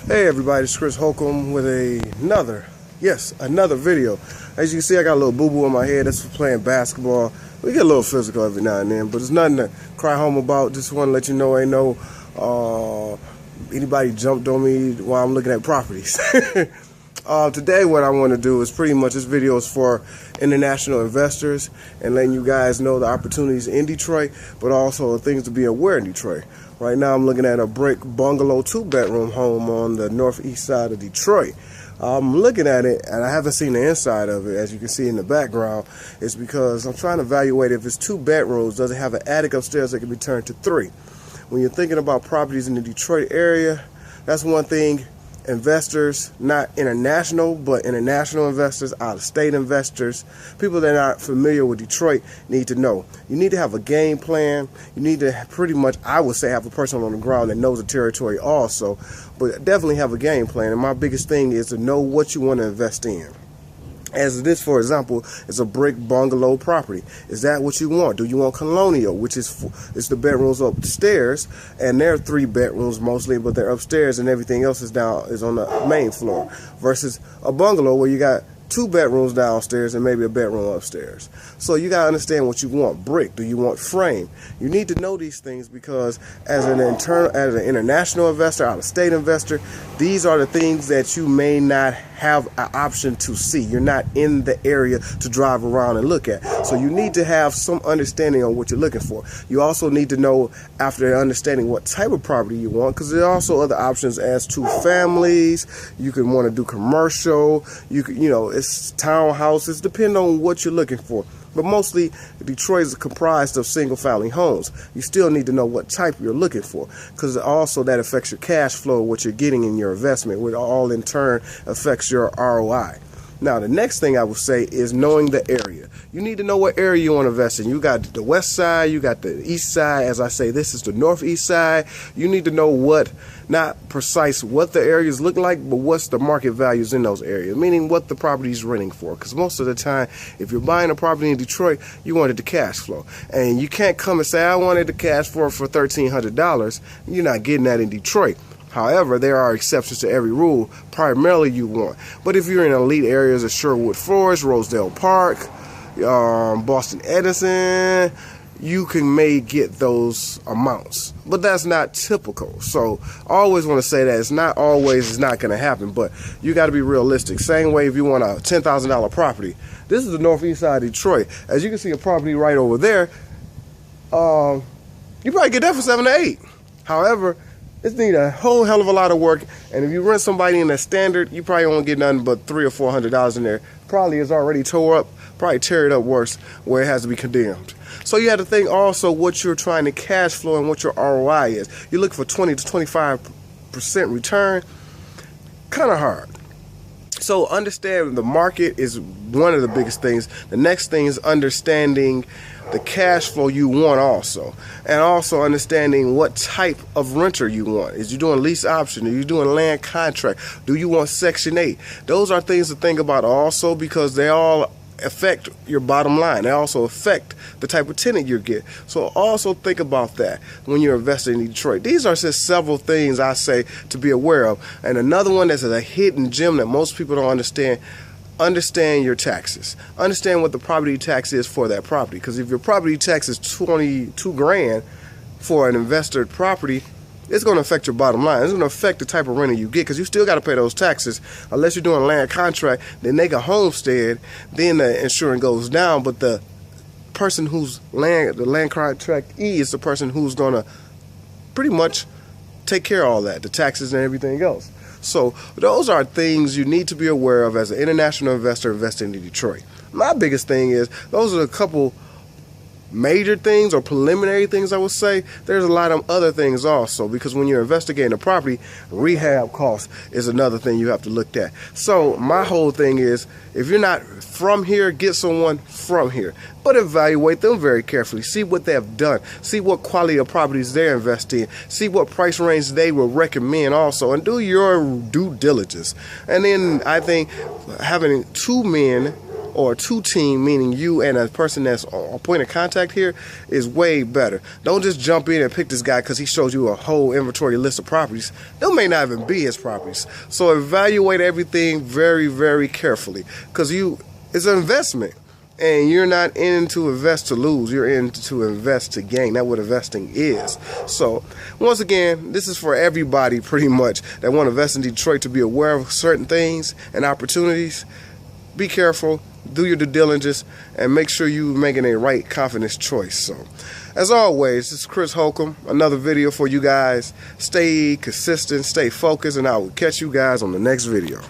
Hey everybody, it's Chris Holcomb with another video. As you can see, I got a little boo-boo on my head. That's for playing basketball. We get a little physical every now and then, but it's nothing to cry home about. Just want to let you know, ain't no anybody jumped on me while I'm looking at properties. Today what I want to do is pretty much, this video is for international investors and letting you guys know the opportunities in Detroit, but also the things to be aware in Detroit. Right now I'm looking at a brick bungalow 2-bedroom home on the northeast side of Detroit. I'm looking at it and I haven't seen the inside of it. As you can see in the background, it's because I'm trying to evaluate if it's 2 bedrooms, does it have an attic upstairs that can be turned to 3? When you're thinking about properties in the Detroit area, that's one thing. Investors, not international, but international investors, out-of-state investors, people that are not familiar with Detroit need to know. You need to have a game plan. You need to pretty much, I would say, have a person on the ground that knows the territory also, but definitely have a game plan. And my biggest thing is to know what you want to invest in. As this, for example, is a brick bungalow property. Is that what you want? Do you want colonial, which is the bedrooms upstairs, and they're 3 bedrooms mostly, but they're upstairs and everything else is on the main floor, versus a bungalow where you got 2 bedrooms downstairs and maybe a bedroom upstairs. So you gotta understand what you want. Brick, do you want frame? You need to know these things because as an international investor, out-of-state investor, these are the things that you may not have an option to see. You're not in the area to drive around and look at. So you need to have some understanding on what you're looking for. You also need to know, after understanding what type of property you want, because there are also other options as to families. You can want to do commercial. It's townhouses, depending on what you're looking for. But mostly, Detroit is comprised of single-family homes. You still need to know what type you're looking for, because also that affects your cash flow, what you're getting in your investment, which all in turn affects your ROI. Now, the next thing I would say is knowing the area. You need to know what area you want to invest in. You got the west side, you got the east side. As I say, this is the northeast side. You need to know not precise what the areas look like, but what's the market values in those areas, meaning what the property is renting for. Because most of the time, if you're buying a property in Detroit, you want it to cash flow. And you can't come and say, I wanted to cash flow for $1,300. You're not getting that in Detroit. However, there are exceptions to every rule. Primarily you want. But if you're in elite areas of Sherwood Forest, Rosedale Park, Boston Edison, you may get those amounts. But that's not typical. So I always want to say that it's not going to happen. But you got to be realistic. Same way if you want a $10,000 property. This is the northeast side of Detroit. As you can see, a property right over there, you probably get that for 7 to 8. However, it needs a whole hell of a lot of work, and if you rent somebody in that standard, you probably won't get nothing but $300 or $400 in there. Probably is already tore up, probably tear it up worse, where it has to be condemned. So you have to think also what you're trying to cash flow and what your ROI is. You're looking for 20 to 25% return, kind of hard. So understand the market is one of the biggest things. The next thing is understanding the cash flow you want also. And also understanding what type of renter you want. Is you doing lease option? Are you doing land contract? Do you want Section 8? Those are things to think about also, because they all affect your bottom line. They also affect the type of tenant you get. So also think about that when you're investing in Detroit. These are just several things I say to be aware of. And another one that's a hidden gem that most people don't understand. Understand your taxes. Understand what the property tax is for that property. Because if your property tax is $22,000 for an investor property, it's going to affect your bottom line. It's going to affect the type of renter you get, because you still got to pay those taxes. Unless you're doing a land contract, they make a homestead, then the insurance goes down. But the person whose the land contract is the person who's going to pretty much take care of all that, the taxes and everything else. So those are things you need to be aware of as an international investor investing in Detroit. My biggest thing is, those are a couple major things or preliminary things I would say. There's a lot of other things also, because when you're investigating a property, rehab costs is another thing you have to look at. So my whole thing is, if you're not from here, get someone from here, but evaluate them very carefully. See what they have done. See what quality of properties they're investing in. See what price range they will recommend also, and do your due diligence. And then I think having 2 men or a two team, meaning you and a person that's a point of contact here, is way better. Don't just jump in and pick this guy because he shows you a whole inventory list of properties. They may not even be his properties. So evaluate everything very, very carefully, because it's an investment. And you're not in to invest to lose. You're in to invest to gain. That's what investing is. So, once again, this is for everybody pretty much that want to invest in Detroit, to be aware of certain things and opportunities. Be careful. Do your due diligence. And make sure you're making a right confidence choice. So, as always, this is Chris Holcomb. Another video for you guys. Stay consistent. Stay focused. And I will catch you guys on the next video.